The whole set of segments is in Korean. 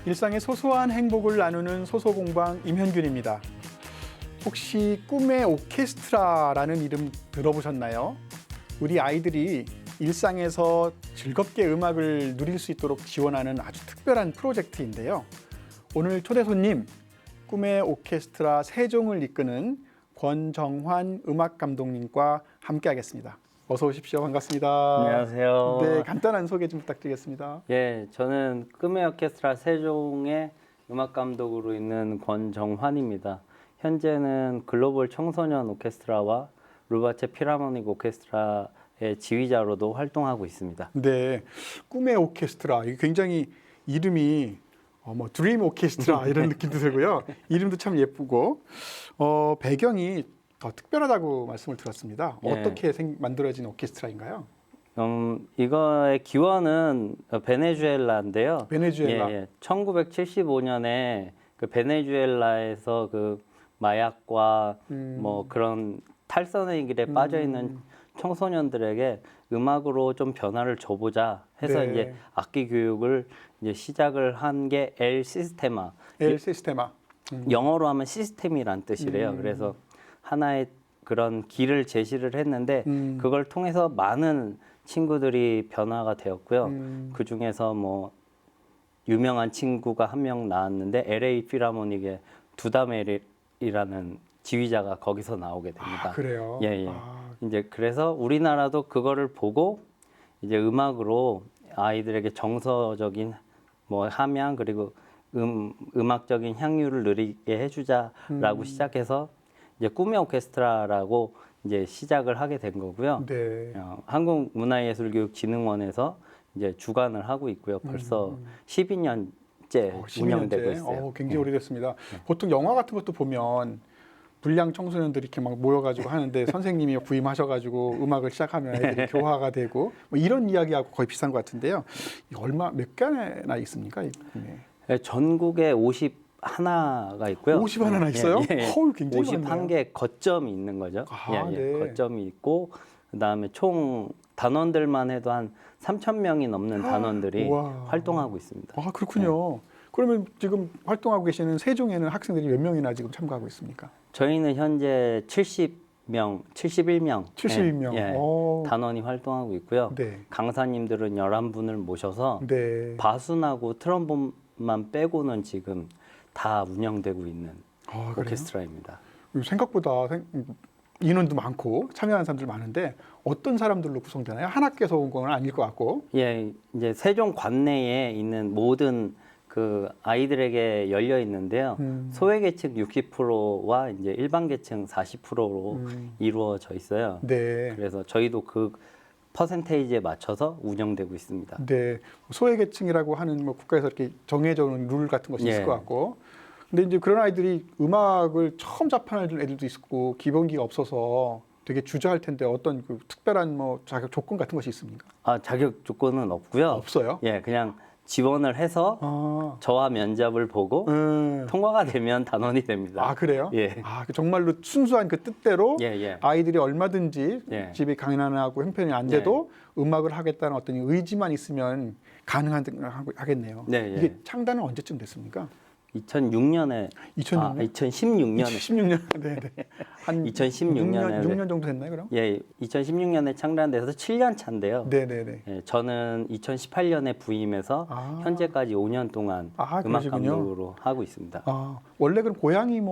일상의 소소한 행복을 나누는 소소공방 임현균입니다. 혹시 꿈의 오케스트라라는 이름 들어보셨나요? 우리 아이들이 일상에서 즐겁게 음악을 누릴 수 있도록 지원하는 아주 특별한 프로젝트인데요. 오늘 초대 손님, 꿈의 오케스트라 세종을 이끄는 권정환 음악 감독님과 함께하겠습니다. 어서 오십시오. 반갑습니다. 안녕하세요. 네, 간단한 소개 좀 부탁드리겠습니다. 예, 저는 꿈의 오케스트라 세종의 음악 감독으로 있는 권정환입니다. 현재는 글로벌 청소년 오케스트라와 루바체 필하모닉 오케스트라의 지휘자로도 활동하고 있습니다. 네, 꿈의 오케스트라. 이게 굉장히 이름이 드림 오케스트라 이런 느낌도 들고요. 이름도 참 예쁘고 배경이 더 특별하다고 말씀을 들었습니다. 예. 어떻게 만들어진 오케스트라인가요? 이거의 기원은 베네수엘라인데요. 베네수엘라. 예. 1975년에 그 베네수엘라에서 그 마약과 뭐 그런 탈선의 길에 빠져 있는 청소년들에게 음악으로 좀 변화를 줘보자 해서 네. 이제 악기 교육을 이제 시작을 한 게 엘 시스테마. 엘 시스테마. 영어로 하면 시스템이란 뜻이래요. 그래서 하나의 그런 길을 제시를 했는데 그걸 통해서 많은 친구들이 변화가 되었고요. 그 중에서 뭐 유명한 친구가 한 명 나왔는데 LA 필하모닉의 두다멜이라는 지휘자가 거기서 나오게 됩니다. 아, 그래요? 예. 아, 이제 그래서 우리나라도 그거를 보고 이제 음악으로 아이들에게 정서적인 뭐 함양 그리고 음악적인 향유를 누리게 해주자라고 시작해서 이제 꿈의 오케스트라라고 이제 시작을 하게 된 거고요. 네. 한국문화예술교육진흥원에서 이제 주관을 하고 있고요. 벌써 12년째 운영되고 있어요. 굉장히 오래됐습니다. 보통 영화 같은 것도 보면 불량 청소년들이 이렇게 막 모여가지고 하는데 선생님이 구임하셔가지고 음악을 시작하면 애들이 교화가 되고 뭐 이런 이야기하고 거의 비슷한 것 같은데요. 이거 몇 개나 있습니까? 네, 전국에 51가 있고요. 51나 있어요? 어우, 굉장히 51개 거점이 있는 거죠. 아, 네. 거점이 있고 그다음에 총 단원들만 해도 한 3,000명이 넘는 단원들이 우와. 활동하고 있습니다. 아, 그렇군요. 그러면 지금 활동하고 계시는 세종에는 학생들이 몇 명이나 지금 참가하고 있습니까? 저희는 현재 71명 71명. 단원이 활동하고 있고요. 네. 강사님들은 11분을 모셔서 네. 바순하고 트럼본만 빼고는 지금 다 운영되고 있는 아, 그래요? 오케스트라입니다. 생각보다 인원도 많고 참여하는 사람들 많은데 어떤 사람들로 구성되나요? 한 학교에서 온 건 아닐 것 같고. 예, 이제 세종 관내에 있는 모든 그 아이들에게 열려 있는데요. 소외계층 60%와 이제 일반계층 40%로 이루어져 있어요. 네. 그래서 저희도 그 퍼센테이지에 맞춰서 운영되고 있습니다. 네. 소외계층이라고 하는 국가에서 이렇게 정해져 놓은 룰 같은 것이 있을 것 같고. 근데 이제 그런 아이들이 음악을 처음 접하는 애들도 있고 기본기가 없어서 되게 주저할 텐데 어떤 그 특별한 자격 조건 같은 것이 있습니까? 아, 자격 조건은 없고요. 없어요? 예, 그냥 지원을 해서 저와 면접을 보고 통과가 되면 단원이 됩니다. 아, 그래요? 예. 아, 정말로 순수한 그 뜻대로 예. 아이들이 얼마든지 예. 집이 가난하고 형편이 안 돼도 음악을 하겠다는 어떤 의지만 있으면 가능하겠네요. 네, 예. 이게 창단은 언제쯤 됐습니까? 2006년에 2006년? 2016년에 2016년. 네. 한 2016년에 6년 정도 됐나요, 그럼? 예, 2016년에 창단돼서 7년 차인데요. 네. 예, 저는 2018년에 부임해서 현재까지 5년 동안 음악 그러시군요. 감독으로 하고 있습니다. 아, 원래 그럼 고향이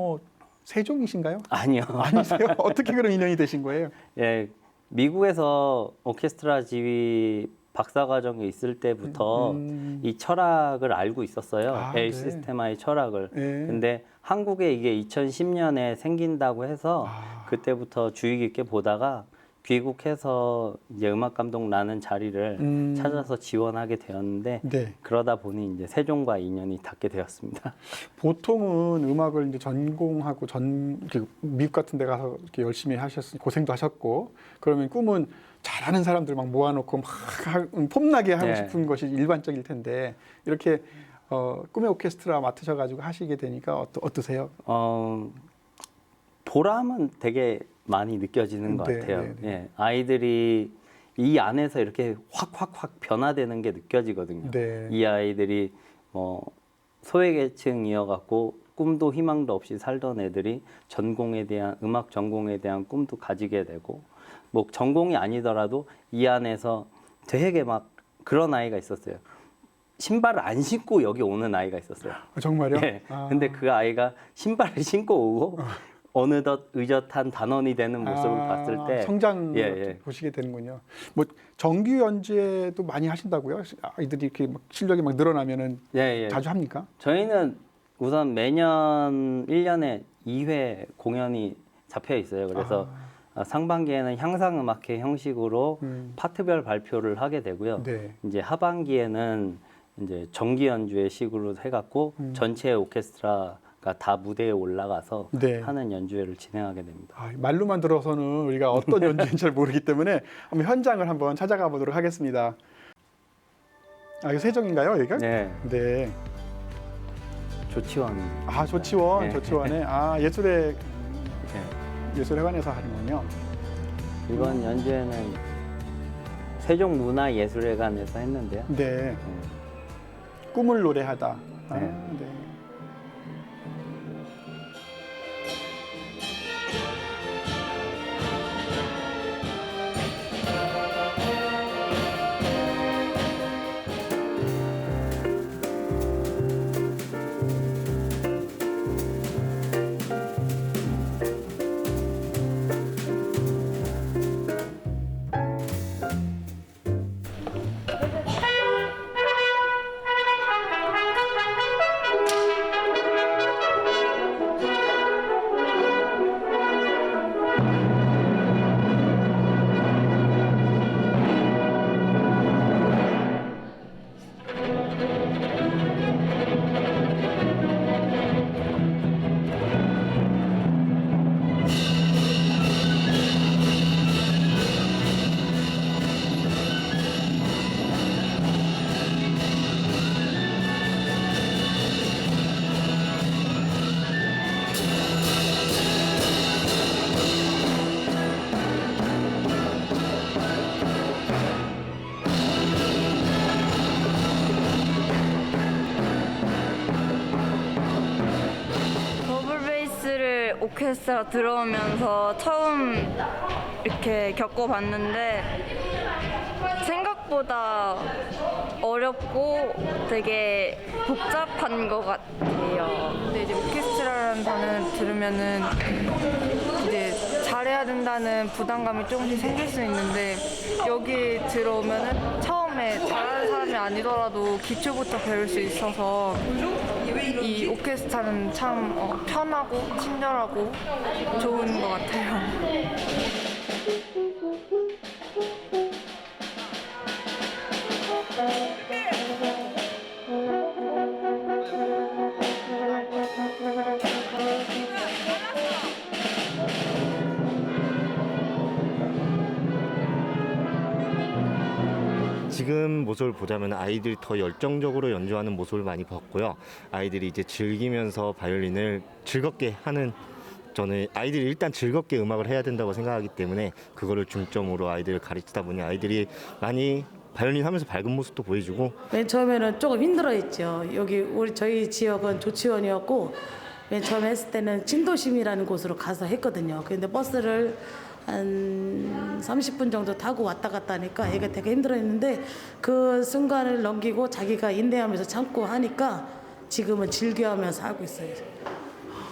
세종이신가요? 아니요. 아니세요? 어떻게 그런 인연이 되신 거예요? 예, 미국에서 오케스트라 지휘 박사과정에 있을 때부터 이 철학을 알고 있었어요. 엘 네. 시스테마의 철학을. 네. 근데 한국에 이게 2010년에 생긴다고 해서 그때부터 주의 깊게 보다가 귀국해서 이제 음악 감독 나는 자리를 찾아서 지원하게 되었는데 네. 그러다 보니 이제 세종과 인연이 닿게 되었습니다. 보통은 음악을 이제 전공하고 미국 같은 데 가서 이렇게 열심히 고생도 하셨고 그러면 꿈은 잘하는 사람들 막 모아놓고 막 폼나게 하고 싶은 것이 일반적일 텐데 이렇게 꿈의 오케스트라 맡으셔가지고 하시게 되니까 어떠세요? 보람은 되게 많이 느껴지는 것 같아요. 예, 아이들이 이 안에서 이렇게 확 변화되는 게 느껴지거든요. 네. 이 아이들이 뭐 소외계층이어갖고 꿈도 희망도 없이 살던 애들이 전공에 대한 음악 전공에 대한 꿈도 가지게 되고 뭐 전공이 아니더라도 이 안에서 되게 막 그런 아이가 있었어요. 신발을 안 신고 여기 오는 아이가 있었어요. 정말요? 네. 아. 근데 그 아이가 신발을 신고 오고 어느덧 의젓한 단원이 되는 모습을 봤을 때 성장 예. 보시게 되는군요. 뭐 정규 연주회도 많이 하신다고요? 아이들이 이렇게 막 실력이 막 늘어나면은 예. 자주 합니까? 저희는 우선 매년 1년에 2회 공연이 잡혀 있어요. 그래서 상반기에는 향상음악회 형식으로 파트별 발표를 하게 되고요. 네. 이제 하반기에는 이제 정기 연주회 식으로 해갖고 전체 오케스트라가 다 무대에 올라가서 네. 하는 연주회를 진행하게 됩니다. 말로만 들어서는 우리가 어떤 연주인지 잘 모르기 때문에 한번 현장을 한번 찾아가 보도록 하겠습니다. 이거 세종인가요, 여기가? 네, 네. 조치원. 조치원, 네. 조치원에 예술회관에서 하는군요. 이번 연주회는 세종문화예술회관에서 했는데요. 네. 꿈을 노래하다. 네. 네. 오케스트라 들어오면서 처음 이렇게 겪어봤는데 생각보다 어렵고 되게 복잡한 것 같아요. 근데 이제 오케스트라라는 단어를 들으면은 이제 잘해야 된다는 부담감이 조금씩 생길 수 있는데 여기 들어오면은 처음에 잘하는 사람이 아니더라도 기초부터 배울 수 있어서 이 오케스트라는 참 편하고 친절하고 좋은 것 같아요. 지금 모습을 보자면 아이들이 더 열정적으로 연주하는 모습을 많이 봤고요. 아이들이 이제 즐기면서 바이올린을 즐겁게 하는, 저는 아이들이 일단 즐겁게 음악을 해야 된다고 생각하기 때문에 그거를 중점으로 아이들을 가르치다 보니 아이들이 많이 바이올린 하면서 밝은 모습도 보여주고. 맨 처음에는 조금 힘들어했죠. 여기 저희 지역은 조치원이었고 맨 처음 했을 때는 진도심이라는 곳으로 가서 했거든요. 근데 버스를 한 30분 정도 타고 왔다 갔다 하니까 애가 되게 힘들어했는데 그 순간을 넘기고 자기가 인내하면서 참고 하니까 지금은 즐겨하면서 하고 있어요.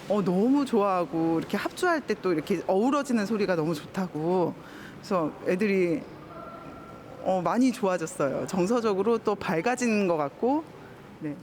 너무 좋아하고 이렇게 합주할 때 또 이렇게 어우러지는 소리가 너무 좋다고. 그래서 애들이 많이 좋아졌어요. 정서적으로 또 밝아지는 것 같고. 네.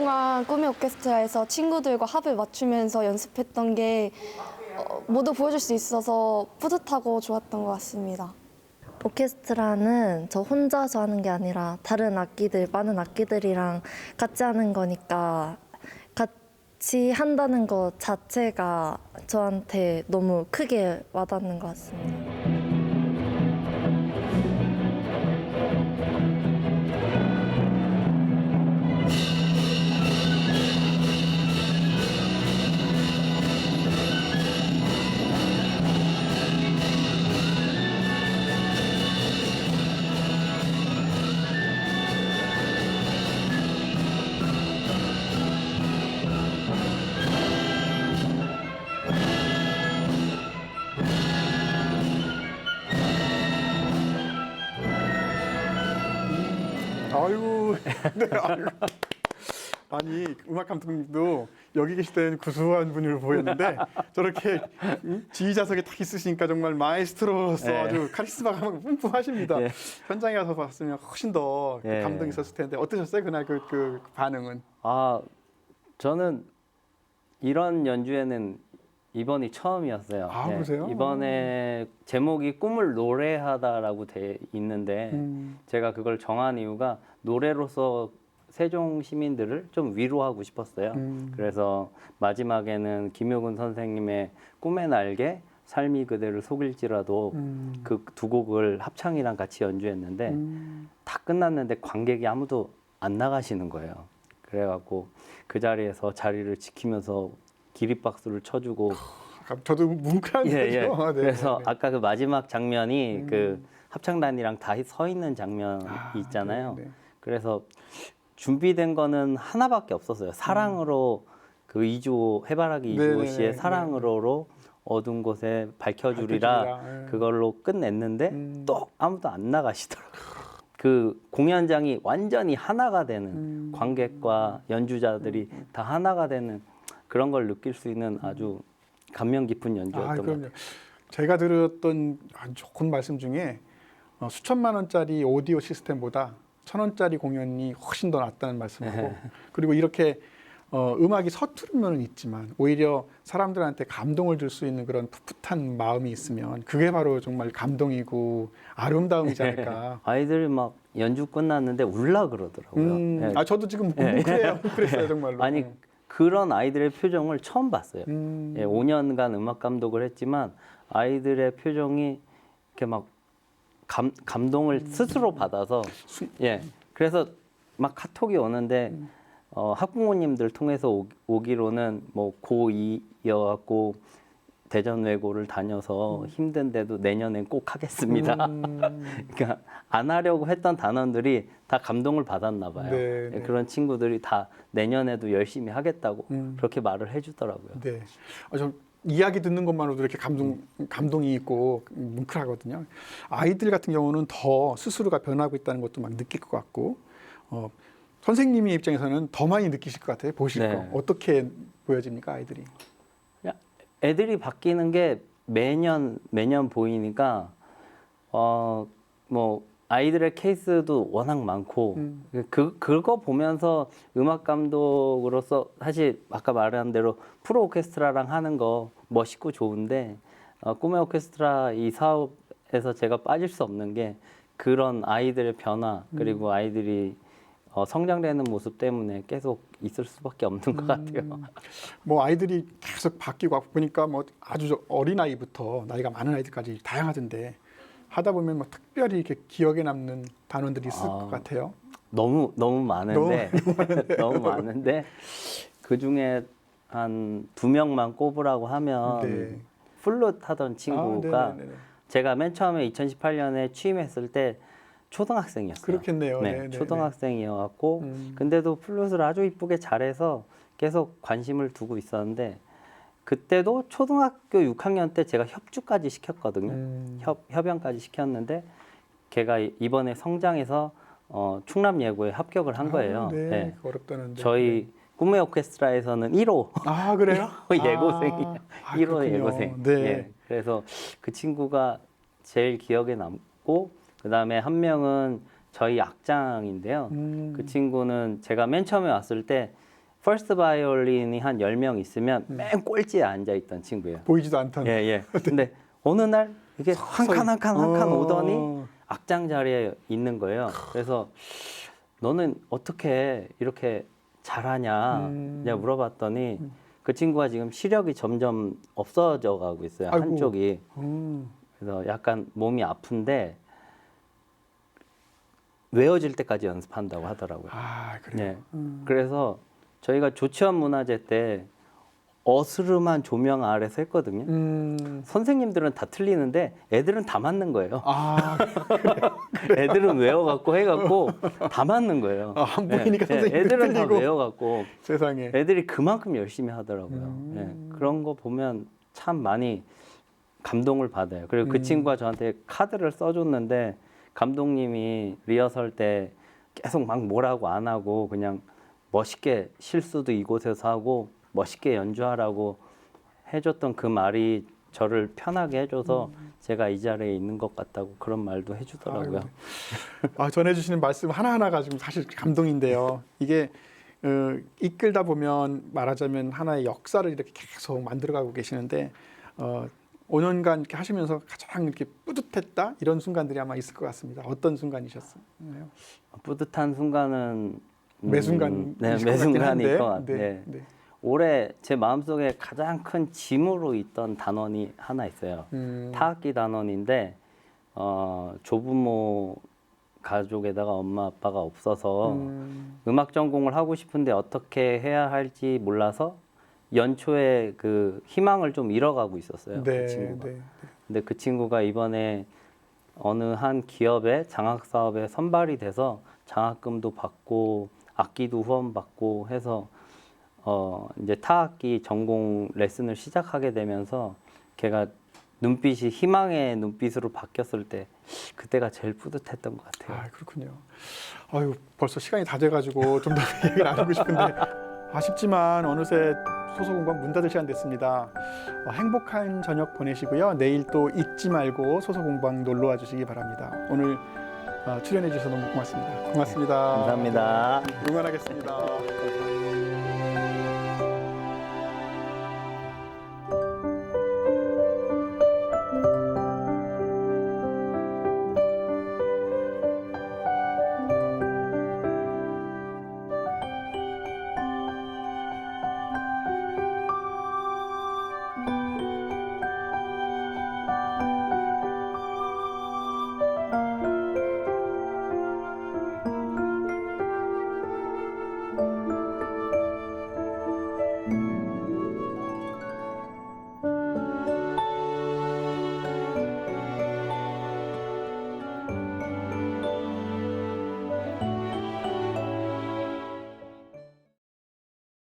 동안 꿈의 오케스트라에서 친구들과 합을 맞추면서 연습했던 게 모두 보여줄 수 있어서 뿌듯하고 좋았던 것 같습니다. 오케스트라는 저 혼자서 하는 게 아니라 다른 악기들, 많은 악기들이랑 같이 하는 거니까 같이 한다는 것 자체가 저한테 너무 크게 와닿는 것 같습니다. 아이고, 네, 아이고. 아니 음악 감독님도 여기 계실 때는 구수한 분으로 보였는데 저렇게 지휘자석에 딱 있으시니까 정말 마에스트로로서 네. 아주 카리스마가 뿜뿜하십니다. 네. 현장에 가서 봤으면 훨씬 더 네. 감동이 있었을 텐데 어떠셨어요 그날 그 반응은? 아, 저는 이런 연주회는 이번이 처음이었어요. 아, 그러세요? 이번에 제목이 꿈을 노래하다라고 돼 있는데 제가 그걸 정한 이유가 노래로서 세종 시민들을 좀 위로하고 싶었어요. 그래서 마지막에는 김효근 선생님의 꿈의 날개, 삶이 그대를 속일지라도 그 두 곡을 합창이랑 같이 연주했는데 다 끝났는데 관객이 아무도 안 나가시는 거예요. 그래갖고 그 자리에서 자리를 지키면서 기립박수를 쳐주고 저도 뭉클한데요. 예, 예. 네, 그래서 네. 아까 그 마지막 장면이 그 합창단이랑 다 서 있는 장면이 있잖아요. 네, 네. 그래서 준비된 거는 하나밖에 없었어요. 사랑으로 그 이주호 해바라기 네, 이주호 네, 씨의 네, 사랑으로로 어두운 곳에 밝혀주리라 밝혀주리라, 예. 그걸로 끝냈는데 또 아무도 안 나가시더라고요. 그 공연장이 완전히 하나가 되는 관객과 연주자들이 다 하나가 되는 그런 걸 느낄 수 있는 아주 감명 깊은 연주였던 것 그럼요. 같아요. 제가 들었던 아주 좋은 말씀 중에 수천만 원짜리 오디오 시스템보다 1,000원짜리 공연이 훨씬 더 낫다는 말씀하고 그리고 이렇게 음악이 서투른 면은 있지만 오히려 사람들한테 감동을 줄 수 있는 그런 풋풋한 마음이 있으면 그게 바로 정말 감동이고 아름다움이지 않을까. 아이들이 막 연주 끝났는데 울라 그러더라고요. 예. 저도 지금 뭉클해요. 뭉클했어요 정말로. 아니 그런 아이들의 표정을 처음 봤어요. 음. 예, 5년간 음악 감독을 했지만 아이들의 표정이 이렇게 막 감동을 스스로 받아서 예 그래서 막 카톡이 오는데 학부모님들 통해서 오기로는 뭐 고2여갖고 대전 외고를 다녀서 힘든데도 내년엔 꼭 하겠습니다. 그러니까 안 하려고 했던 단원들이 다 감동을 받았나 봐요. 네, 예, 네. 그런 친구들이 다 내년에도 열심히 하겠다고 그렇게 말을 해주더라고요. 네. 저 이야기 듣는 것만으로도 이렇게 감동이 있고 뭉클하거든요. 아이들 같은 경우는 더 스스로가 변하고 있다는 것도 막 느낄 것 같고, 선생님의 입장에서는 더 많이 느끼실 것 같아요. 보실 네. 거. 어떻게 보여집니까, 아이들이? 애들이 바뀌는 게 매년 보이니까 뭐 아이들의 케이스도 워낙 많고 그거 보면서 음악 감독으로서 사실 아까 말한 대로 프로 오케스트라랑 하는 거 멋있고 좋은데 꿈의 오케스트라 이 사업에서 제가 빠질 수 없는 게 그런 아이들의 변화 그리고 아이들이 성장되는 모습 때문에 계속 있을 수밖에 없는 것 같아요. 뭐 아이들이 계속 바뀌고 보니까 뭐 아주 어린 아이부터 나이가 많은 아이들까지 다양하던데 하다 보면 뭐 특별히 이렇게 기억에 남는 단원들이 있을 것 같아요. 너무 많은데 너무 많은데 그 중에 한 2명만 꼽으라고 하면 네. 플룻 하던 친구가 네네네네. 제가 맨 처음에 2018년에 취임했을 때 초등학생이었어요. 그렇겠네요. 네, 네네네. 초등학생이어갖고 근데도 플룻을 아주 이쁘게 잘해서 계속 관심을 두고 있었는데 그때도 초등학교 6학년 때 제가 협주까지 시켰거든요. 협연까지 시켰는데 걔가 이번에 성장해서 충남예고에 합격을 한 거예요. 네. 네. 어렵다는데. 저희 꿈의 오케스트라에서는 1호 아 그래요? 예고생이에요. 1호 그렇군요. 예고생. 네. 예. 그래서 그 친구가 제일 기억에 남고 그다음에 한 명은 저희 악장인데요. 그 친구는 제가 맨 처음에 왔을 때 퍼스트 바이올린이 한 10명 있으면 맨 꼴찌에 앉아있던 친구예요. 보이지도 않던. 예, 예. 근데 어느 날 이게 한 칸 한 칸 한 칸 오더니 악장 자리에 있는 거예요. 그래서 너는 어떻게 이렇게 잘하냐 그냥 물어봤더니 그 친구가 지금 시력이 점점 없어져 가고 있어요. 아이고. 한쪽이. 그래서 약간 몸이 아픈데 외워질 때까지 연습한다고 하더라고요. 아, 그래요. 네. 그래서 저희가 조치원 문화제 때 어스름한 조명 아래서 했거든요. 선생님들은 다 틀리는데 애들은 다 맞는 거예요. 아, 애들은 외워갖고 해갖고 다 맞는 거예요. 안 보이니까 선생님들 애들은 다 틀리고. 외워갖고 세상에. 애들이 그만큼 열심히 하더라고요. 예, 그런 거 보면 참 많이 감동을 받아요. 그리고 그 친구가 저한테 카드를 써줬는데 감독님이 리허설 때 계속 막 뭐라고 안 하고 그냥 멋있게 실수도 이곳에서 하고 멋있게 연주하라고 해줬던 그 말이 저를 편하게 해줘서 제가 이 자리에 있는 것 같다고 그런 말도 해주더라고요. 아, 전해주시는 말씀 하나하나가 지금 사실 감동인데요. 이게 이끌다 보면 말하자면 하나의 역사를 이렇게 계속 만들어가고 계시는데 5년간 이렇게 하시면서 가장 이렇게 뿌듯했다 이런 순간들이 아마 있을 것 같습니다. 어떤 순간이셨어요? 뿌듯한 순간은 매 순간 매 순간일 것 같아요. 네, 네. 올해 제 마음속에 가장 큰 짐으로 있던 단원이 하나 있어요. 타악기 단원인데 조부모 가족에다가 엄마 아빠가 없어서 음악 전공을 하고 싶은데 어떻게 해야 할지 몰라서 연초에 그 희망을 좀 잃어가고 있었어요. 네, 그 친구가. 네. 근데 그 친구가 이번에 어느 한 기업의 장학 사업에 선발이 돼서 장학금도 받고 악기도 후원받고 해서 이제 타악기 전공 레슨을 시작하게 되면서 걔가 눈빛이 희망의 눈빛으로 바뀌었을 때 그때가 제일 뿌듯했던 것 같아요. 아, 그렇군요. 아유, 벌써 시간이 다 돼가지고 좀 더 얘기를 나누고 싶은데 아쉽지만 어느새 소소공방 문 닫을 시간 됐습니다. 행복한 저녁 보내시고요. 내일 또 잊지 말고 소소공방 놀러 와 주시기 바랍니다. 오늘 출연해 주셔서 너무 고맙습니다. 고맙습니다. 감사합니다. 응원하겠습니다.